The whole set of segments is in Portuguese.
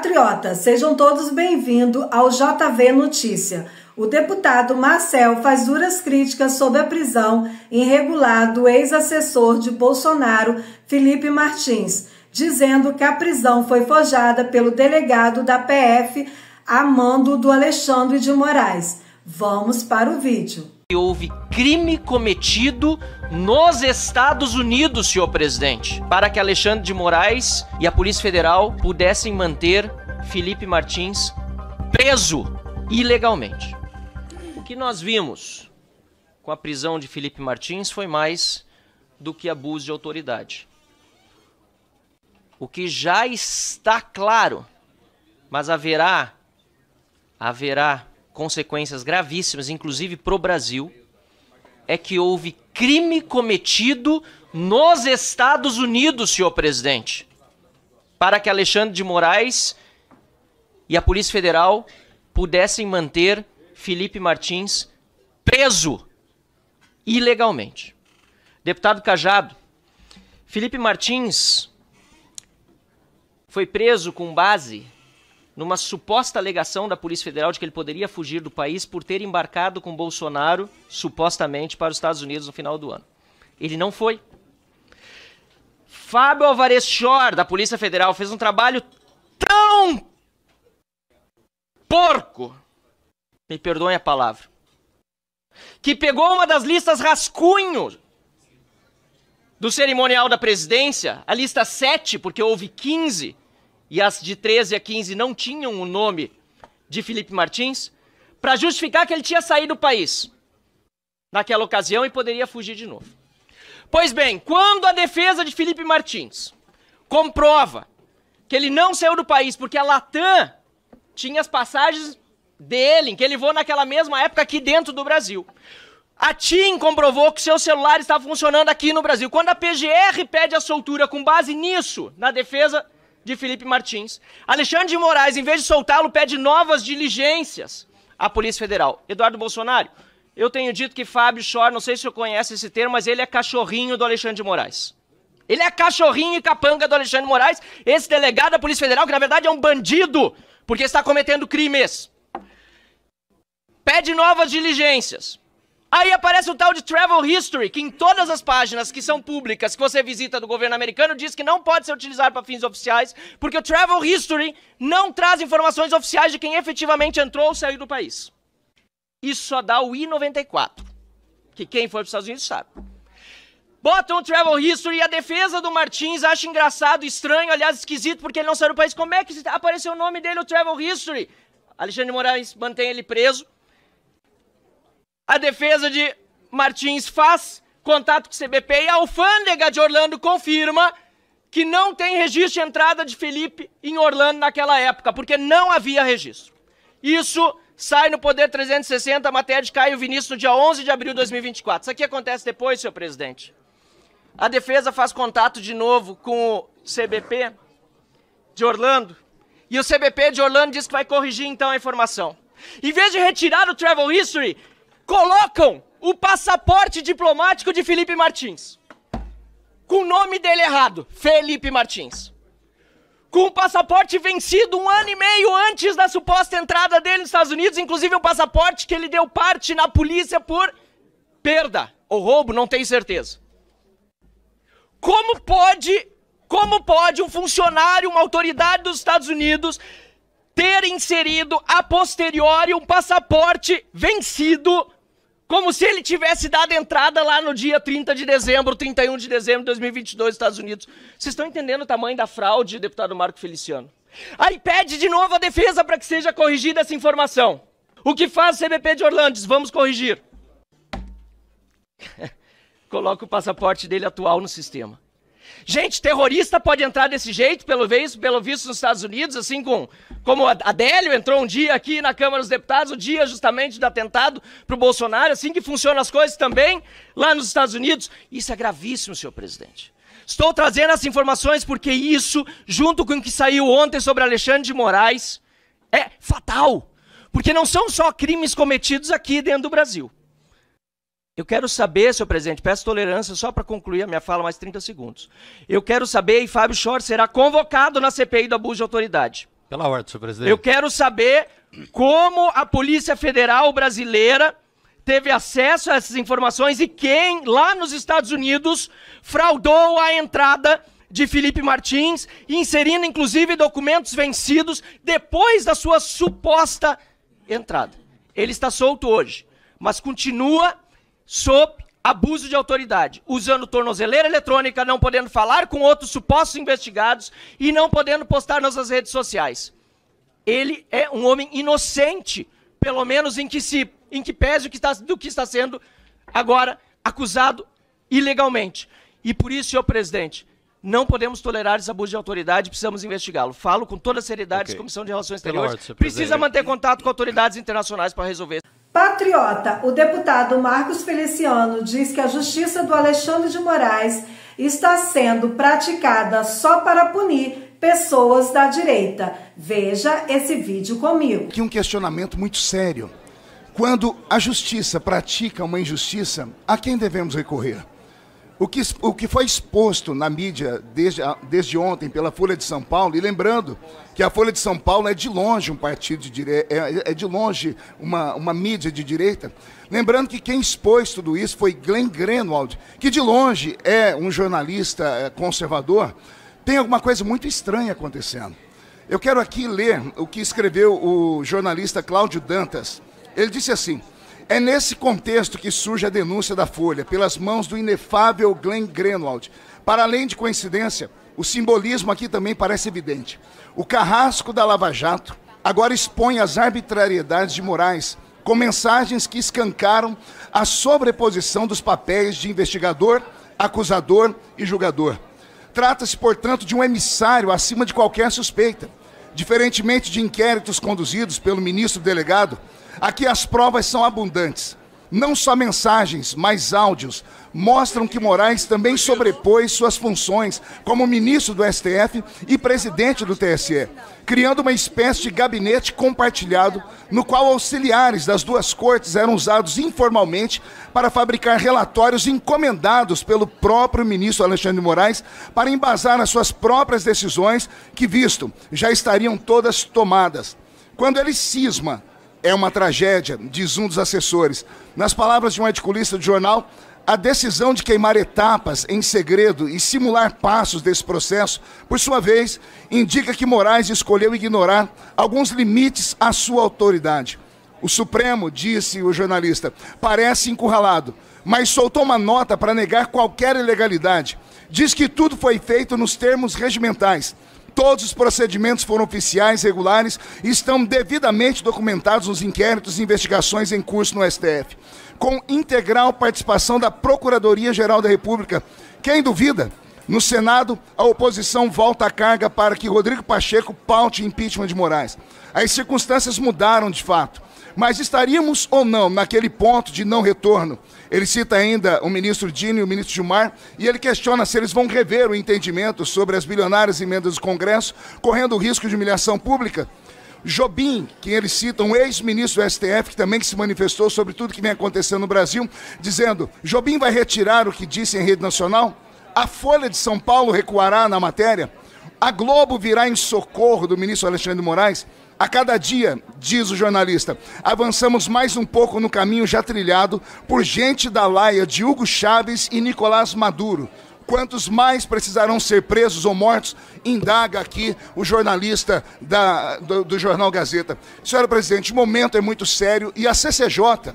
Patriotas, sejam todos bem-vindos ao JV Notícia. O deputado Marcel faz duras críticas sobre a prisão irregular do ex-assessor de Bolsonaro, Felipe Martins, dizendo que a prisão foi forjada pelo delegado da PF a mando do Alexandre de Moraes. Vamos para o vídeo. Houve crime cometido nos Estados Unidos, senhor presidente, para que Alexandre de Moraes e a Polícia Federal pudessem manter Felipe Martins preso ilegalmente. O que nós vimos com a prisão de Felipe Martins foi mais do que abuso de autoridade. O que já está claro, mas haverá consequências gravíssimas, inclusive para o Brasil, é que houve crime cometido nos Estados Unidos, senhor presidente, para que Alexandre de Moraes e a Polícia Federal pudessem manter Felipe Martins preso ilegalmente. Deputado Cajado, Felipe Martins foi preso com base numa suposta alegação da Polícia Federal de que ele poderia fugir do país por ter embarcado com Bolsonaro, supostamente, para os Estados Unidos no final do ano. Ele não foi. Fábio Alvarez Shor, da Polícia Federal, fez um trabalho tão porco, me perdoem a palavra, que pegou uma das listas rascunho do cerimonial da presidência, a lista 7, porque houve 15, e as de 13 a 15 não tinham o nome de Felipe Martins, para justificar que ele tinha saído do país naquela ocasião e poderia fugir de novo. Pois bem, quando a defesa de Felipe Martins comprova que ele não saiu do país porque a Latam tinha as passagens dele, em que ele voou naquela mesma época aqui dentro do Brasil, a TIM comprovou que seu celular estava funcionando aqui no Brasil. Quando a PGR pede a soltura com base nisso, na defesa de Felipe Martins, Alexandre de Moraes, em vez de soltá-lo, pede novas diligências à Polícia Federal. Eduardo Bolsonaro, eu tenho dito que Fábio Shor, não sei se o senhor conhece esse termo, mas ele é cachorrinho do Alexandre de Moraes. Ele é cachorrinho e capanga do Alexandre de Moraes, esse delegado da Polícia Federal, que na verdade é um bandido, porque está cometendo crimes. Pede novas diligências. Aí aparece o tal de Travel History, que em todas as páginas que são públicas, que você visita do governo americano, diz que não pode ser utilizado para fins oficiais, porque o Travel History não traz informações oficiais de quem efetivamente entrou ou saiu do país. Isso só dá o I-94, que quem foi para os Estados Unidos sabe. Botam o Travel History e a defesa do Martins acha engraçado, estranho, aliás esquisito, porque ele não saiu do país. Como é que apareceu o nome dele, o Travel History? Alexandre de Moraes mantém ele preso. A defesa de Martins faz contato com o CBP e a alfândega de Orlando confirma que não tem registro de entrada de Felipe em Orlando naquela época, porque não havia registro. Isso sai no Poder 360, a matéria de Caio Vinícius, no dia 11 de abril de 2024. Isso aqui acontece depois, senhor presidente. A defesa faz contato de novo com o CBP de Orlando e o CBP de Orlando diz que vai corrigir então a informação. Em vez de retirar o Travel History, colocam o passaporte diplomático de Felipe Martins, com o nome dele errado, Felipe Martins, com o passaporte vencido 1 ano e meio antes da suposta entrada dele nos Estados Unidos, inclusive um passaporte que ele deu parte na polícia por perda ou roubo, não tenho certeza. Como pode um funcionário, uma autoridade dos Estados Unidos ter inserido a posteriori um passaporte vencido, como se ele tivesse dado entrada lá no dia 30 de dezembro, 31 de dezembro de 2022 nos Estados Unidos. Vocês estão entendendo o tamanho da fraude, deputado Marco Feliciano? Aí pede de novo a defesa para que seja corrigida essa informação. O que faz o CBP de Orlando? Diz, vamos corrigir. Coloca o passaporte dele atual no sistema. Gente, terrorista pode entrar desse jeito, pelo visto nos Estados Unidos, assim como a Adélio entrou um dia aqui na Câmara dos Deputados, o dia justamente do atentado para o Bolsonaro, assim que funcionam as coisas também lá nos Estados Unidos. Isso é gravíssimo, senhor presidente. Estou trazendo essas informações porque isso, junto com o que saiu ontem sobre Alexandre de Moraes, é fatal. Porque não são só crimes cometidos aqui dentro do Brasil. Eu quero saber, senhor presidente, peço tolerância só para concluir a minha fala, mais 30 segundos. Eu quero saber, e Fábio Shor será convocado na CPI do abuso de autoridade. Pela ordem, senhor presidente. Eu quero saber como a Polícia Federal brasileira teve acesso a essas informações e quem, lá nos Estados Unidos, fraudou a entrada de Felipe Martins, inserindo inclusive documentos vencidos depois da sua suposta entrada. Ele está solto hoje, mas continua sob abuso de autoridade, usando tornozeleira eletrônica, não podendo falar com outros supostos investigados e não podendo postar nas suas redes sociais. Ele é um homem inocente, pelo menos em que pese do que está sendo agora acusado ilegalmente. E por isso, senhor presidente, não podemos tolerar esse abuso de autoridade, precisamos investigá-lo. Falo com toda a seriedade, a Comissão de Relações Exteriores precisa manter contato com autoridades internacionais para resolver. Patriota, o deputado Marcos Feliciano diz que a justiça do Alexandre de Moraes está sendo praticada só para punir pessoas da direita. Veja esse vídeo comigo. Aqui um questionamento muito sério. Quando a justiça pratica uma injustiça, a quem devemos recorrer? O que foi exposto na mídia desde ontem pela Folha de São Paulo, e lembrando que a Folha de São Paulo é de longe um partido de direita, é de longe uma mídia de direita, lembrando que quem expôs tudo isso foi Glenn Greenwald, que de longe é um jornalista conservador. Tem alguma coisa muito estranha acontecendo. Eu quero aqui ler o que escreveu o jornalista Cláudio Dantas. Ele disse assim: é nesse contexto que surge a denúncia da Folha, pelas mãos do inefável Glenn Greenwald. Para além de coincidência, o simbolismo aqui também parece evidente. O carrasco da Lava Jato agora expõe as arbitrariedades de Moraes, com mensagens que escancaram a sobreposição dos papéis de investigador, acusador e julgador. Trata-se, portanto, de um emissário acima de qualquer suspeita. Diferentemente de inquéritos conduzidos pelo ministro delegado, aqui as provas são abundantes. Não só mensagens, mas áudios mostram que Moraes também sobrepôs suas funções como ministro do STF e presidente do TSE, criando uma espécie de gabinete compartilhado no qual auxiliares das duas cortes eram usados informalmente para fabricar relatórios encomendados pelo próprio ministro Alexandre de Moraes para embasar as suas próprias decisões que, visto, já estariam todas tomadas. Quando ele cisma, é uma tragédia, diz um dos assessores. Nas palavras de um articulista do jornal, a decisão de queimar etapas em segredo e simular passos desse processo, por sua vez, indica que Moraes escolheu ignorar alguns limites à sua autoridade. O Supremo, disse o jornalista, parece encurralado, mas soltou uma nota para negar qualquer ilegalidade. Diz que tudo foi feito nos termos regimentais. Todos os procedimentos foram oficiais, regulares e estão devidamente documentados nos inquéritos e investigações em curso no STF, com integral participação da Procuradoria-Geral da República. Quem duvida? No Senado, a oposição volta a carga para que Rodrigo Pacheco paute impeachment de Moraes. As circunstâncias mudaram de fato, mas estaríamos ou não naquele ponto de não retorno? Ele cita ainda o ministro Dino e o ministro Gilmar, e ele questiona se eles vão rever o entendimento sobre as bilionárias emendas do Congresso, correndo o risco de humilhação pública. Jobim, que ele cita, um ex-ministro do STF, que também se manifestou sobre tudo que vem acontecendo no Brasil, dizendo: Jobim vai retirar o que disse em rede nacional? A Folha de São Paulo recuará na matéria? A Globo virá em socorro do ministro Alexandre de Moraes? A cada dia, diz o jornalista, avançamos mais um pouco no caminho já trilhado por gente da laia de Hugo Chávez e Nicolás Maduro. Quantos mais precisarão ser presos ou mortos? Indaga aqui o jornalista do jornal Gazeta. Senhora presidente, o momento é muito sério e a CCJ,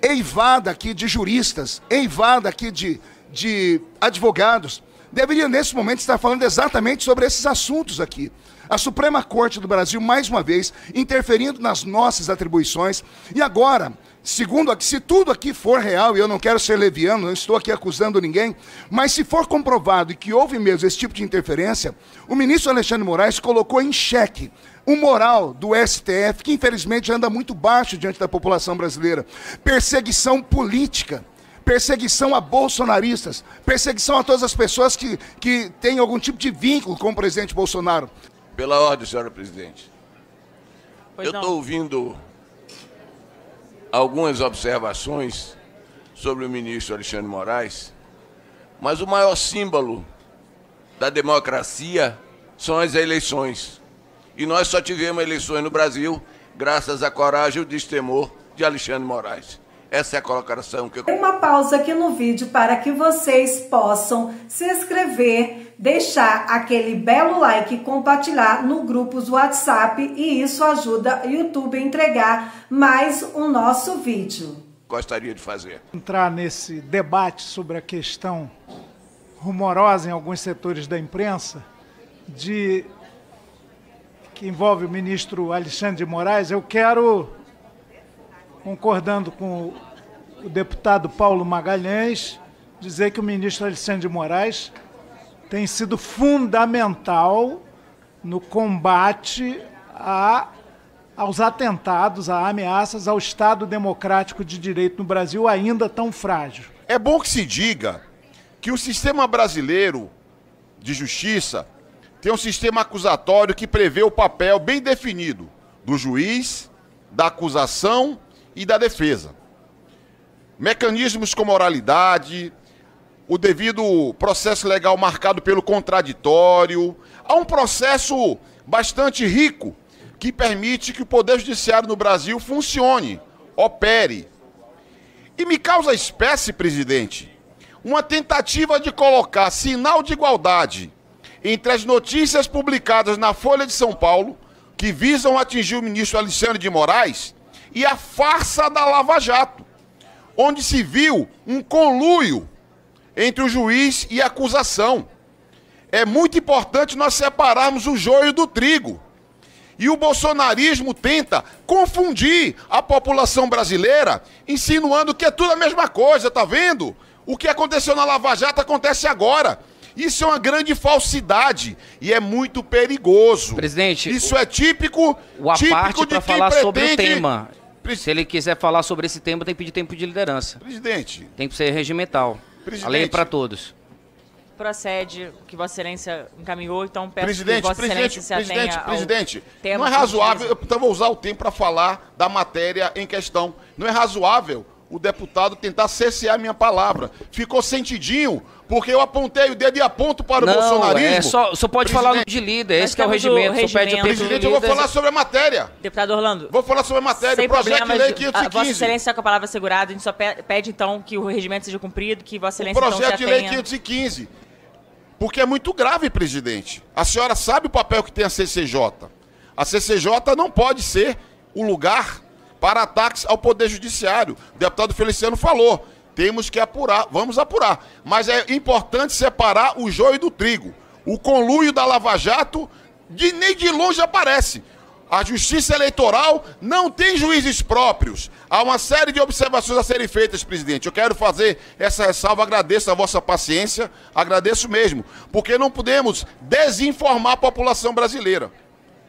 eivada aqui de juristas, eivada aqui de advogados, deveria nesse momento estar falando exatamente sobre esses assuntos aqui. A Suprema Corte do Brasil, mais uma vez, interferindo nas nossas atribuições. E agora, segundo aqui, se tudo aqui for real, e eu não quero ser leviano, não estou aqui acusando ninguém, mas se for comprovado que houve mesmo esse tipo de interferência, o ministro Alexandre de Moraes colocou em xeque o moral do STF, que infelizmente anda muito baixo diante da população brasileira. Perseguição política. Perseguição a bolsonaristas, perseguição a todas as pessoas que têm algum tipo de vínculo com o presidente Bolsonaro. Pela ordem, senhora presidente. Eu estou ouvindo algumas observações sobre o ministro Alexandre de Moraes, mas o maior símbolo da democracia são as eleições. E nós só tivemos eleições no Brasil graças à coragem e o destemor de Alexandre de Moraes. Essa é a colocação que eu... Tem uma pausa aqui no vídeo para que vocês possam se inscrever, deixar aquele belo like e compartilhar no grupo do WhatsApp, e isso ajuda o YouTube a entregar mais o nosso vídeo. Gostaria de fazer. Entrar nesse debate sobre a questão rumorosa em alguns setores da imprensa, que envolve o ministro Alexandre de Moraes, eu quero, concordando com o deputado Paulo Magalhães, dizer que o ministro Alexandre de Moraes tem sido fundamental no combate aos atentados, a ameaças ao Estado democrático de direito no Brasil, ainda tão frágil. É bom que se diga que o sistema brasileiro de justiça tem um sistema acusatório que prevê o papel bem definido do juiz, da acusação e da defesa. Mecanismos como oralidade, o devido processo legal marcado pelo contraditório. Há um processo bastante rico que permite que o Poder Judiciário no Brasil funcione, opere. E me causa espécie, presidente, uma tentativa de colocar sinal de igualdade entre as notícias publicadas na Folha de São Paulo, que visam atingir o ministro Alexandre de Moraes, e a farsa da Lava Jato, onde se viu um conluio entre o juiz e a acusação. É muito importante nós separarmos o joio do trigo. E o bolsonarismo tenta confundir a população brasileira, insinuando que é tudo a mesma coisa, tá vendo? O que aconteceu na Lava Jato acontece agora. Isso é uma grande falsidade e é muito perigoso. Presidente, isso é típico de parte para falar sobre o tema. Se ele quiser falar sobre esse tema, tem que pedir tempo de liderança. Presidente. Tem que ser regimental. A lei é para todos. Procede o que Vossa Excelência encaminhou, então peço que Vossa Excelência se atenha ao presidente, tema. Não é razoável, então vou usar o tempo para falar da matéria em questão. Não é razoável o deputado tentar cercear minha palavra. Ficou sentidinho, porque eu apontei o dedo e aponto para o bolsonarismo. Só pode falar de líder, esse que é o regimento. Presidente, eu vou falar sobre a matéria. Deputado Orlando. Vou falar sobre a matéria, sem o projeto de lei 515. Vossa Excelência está com a palavra assegurada, a gente só pede então que o regimento seja cumprido, que Vossa Excelência então se atenha. O projeto de lei 515. Porque é muito grave, presidente. A senhora sabe o papel que tem a CCJ. A CCJ não pode ser o lugar para ataques ao Poder Judiciário. O deputado Feliciano falou, temos que apurar, vamos apurar. Mas é importante separar o joio do trigo. O conluio da Lava Jato nem de longe aparece. A Justiça Eleitoral não tem juízes próprios. Há uma série de observações a serem feitas, presidente. Eu quero fazer essa ressalva, agradeço a vossa paciência, agradeço mesmo, porque não podemos desinformar a população brasileira.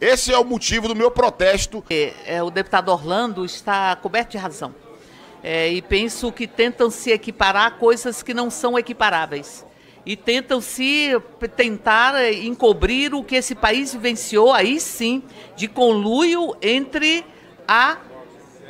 Esse é o motivo do meu protesto. O deputado Orlando está coberto de razão. E penso que tentam se equiparar coisas que não são equiparáveis. E tentam tentar encobrir o que esse país vivenciou, aí sim, de conluio entre a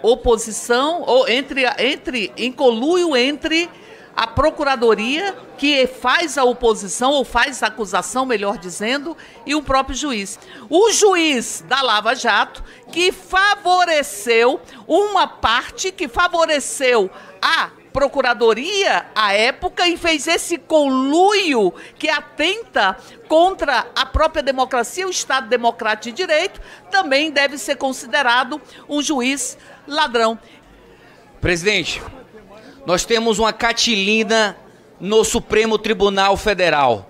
oposição, ou em conluio entre a Procuradoria, que faz a oposição, ou faz a acusação, melhor dizendo, e o próprio juiz. O juiz da Lava Jato, que favoreceu uma parte, que favoreceu a Procuradoria à época e fez esse conluio que atenta contra a própria democracia, o Estado Democrático de Direito, também deve ser considerado um juiz ladrão. Presidente, nós temos uma catilina no Supremo Tribunal Federal.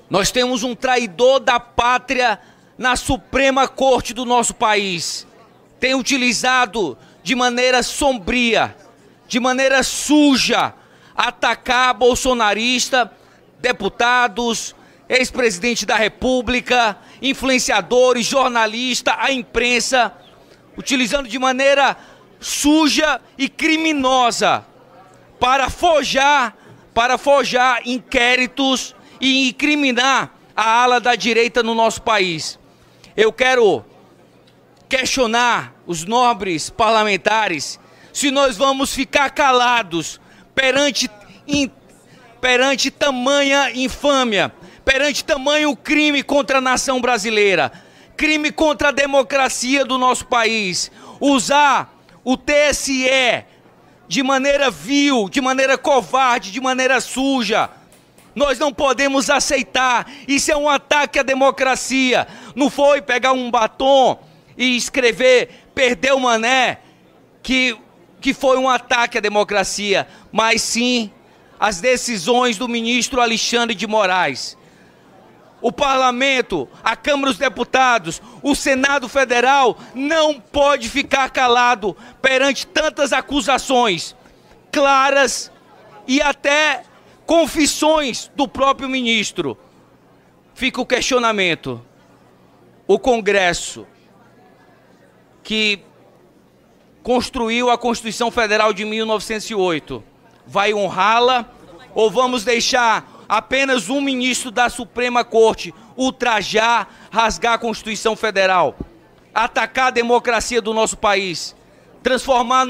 Nós temos um traidor da pátria na Suprema Corte do nosso país. Tem utilizado de maneira sombria, de maneira suja, atacar bolsonarista, deputados, ex-presidente da República, influenciadores, jornalistas, a imprensa, utilizando de maneira suja e criminosa para forjar inquéritos e incriminar a ala da direita no nosso país. Eu quero questionar os nobres parlamentares se nós vamos ficar calados perante tamanha infâmia, perante tamanho crime contra a nação brasileira. crime contra a democracia do nosso país. Usar o TSE de maneira vil, de maneira covarde, de maneira suja. Nós não podemos aceitar. Isso é um ataque à democracia. Não foi pegar um batom e escrever "perdeu o mané", que foi um ataque à democracia, mas sim as decisões do ministro Alexandre de Moraes. O Parlamento, a Câmara dos Deputados, o Senado Federal não pode ficar calado perante tantas acusações claras e até confissões do próprio ministro. Fica o questionamento: o Congresso, que construiu a Constituição Federal de 1908, vai honrá-la, ou vamos deixar apenas um ministro da Suprema Corte ultrajar, rasgar a Constituição Federal, atacar a democracia do nosso país, transformar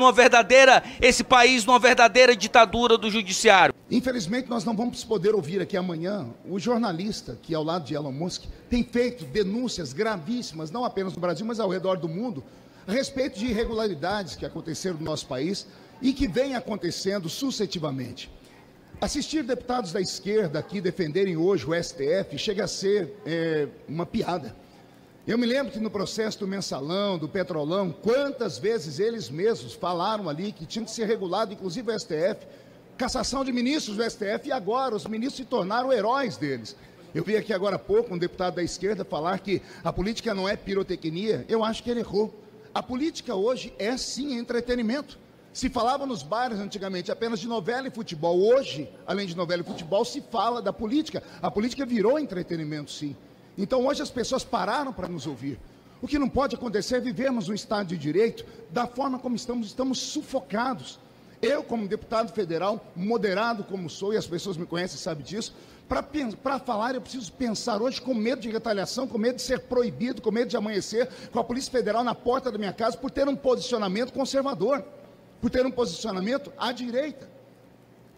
esse país numa verdadeira ditadura do judiciário? Infelizmente, nós não vamos poder ouvir aqui amanhã o jornalista que, ao lado de Elon Musk, tem feito denúncias gravíssimas, não apenas no Brasil, mas ao redor do mundo, a respeito de irregularidades que aconteceram no nosso país e que vêm acontecendo sucessivamente. Assistir deputados da esquerda aqui defenderem hoje o STF chega a ser uma piada. Eu me lembro que no processo do Mensalão, do Petrolão, quantas vezes eles mesmos falaram ali que tinha que ser regulado, inclusive o STF, cassação de ministros do STF, e agora os ministros se tornaram heróis deles. Eu vi aqui agora há pouco um deputado da esquerda falar que a política não é pirotecnia. Eu acho que ele errou. A política hoje é sim entretenimento. Se falava nos bares antigamente apenas de novela e futebol, hoje, além de novela e futebol, se fala da política. A política virou entretenimento, sim. Então hoje as pessoas pararam para nos ouvir. O que não pode acontecer é vivermos um Estado de Direito da forma como estamos sufocados. Eu, como deputado federal, moderado como sou, e as pessoas me conhecem e sabem disso, para falar eu preciso pensar hoje com medo de retaliação, com medo de ser proibido, com medo de amanhecer com a Polícia Federal na porta da minha casa por ter um posicionamento conservador, por ter um posicionamento à direita.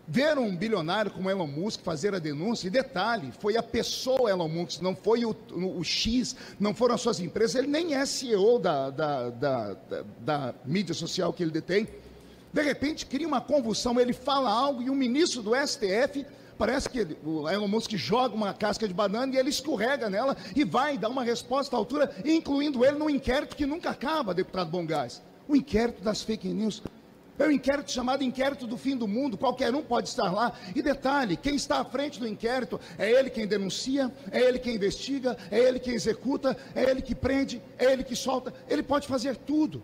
Ver um bilionário como Elon Musk fazer a denúncia, e detalhe, foi a pessoa Elon Musk, não foi o X, não foram as suas empresas, ele nem é CEO da mídia social que ele detém. De repente cria uma convulsão, ele fala algo e o ministro do STF, parece que o Elon Musk joga uma casca de banana e ele escorrega nela e vai dar uma resposta à altura, incluindo ele no inquérito que nunca acaba, deputado Bongás. O inquérito das fake news. É um inquérito chamado inquérito do fim do mundo, qualquer um pode estar lá. E detalhe, quem está à frente do inquérito é ele quem denuncia, é ele quem investiga, é ele quem executa, é ele que prende, é ele que solta, ele pode fazer tudo.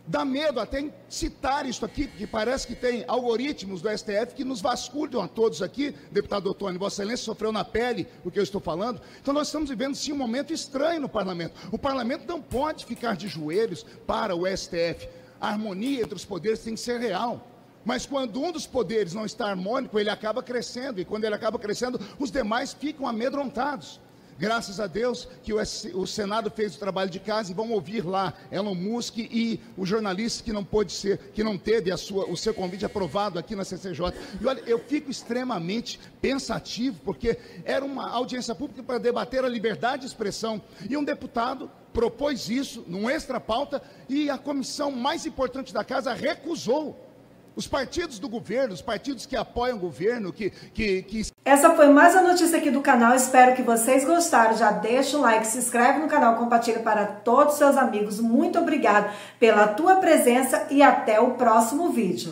Dá medo até em citar isso aqui, porque parece que tem algoritmos do STF que nos vasculham a todos aqui. Deputado Ottoni, Vossa Excelência sofreu na pele o que eu estou falando. Então nós estamos vivendo sim um momento estranho no Parlamento. O Parlamento não pode ficar de joelhos para o STF. A harmonia entre os poderes tem que ser real. Mas quando um dos poderes não está harmônico, ele acaba crescendo. E quando ele acaba crescendo, os demais ficam amedrontados. Graças a Deus que o Senado fez o trabalho de casa e vão ouvir lá Elon Musk e o jornalista que não pôde ser, que não teve o seu convite aprovado aqui na CCJ. E olha, eu fico extremamente pensativo, porque era uma audiência pública para debater a liberdade de expressão. E um deputado propôs isso num extra pauta e a comissão mais importante da casa recusou. Os partidos do governo, os partidos que apoiam o governo, Essa foi mais uma notícia aqui do canal, espero que vocês gostaram. Já deixa um like, se inscreve no canal, compartilha para todos os seus amigos. Muito obrigado pela tua presença e até o próximo vídeo.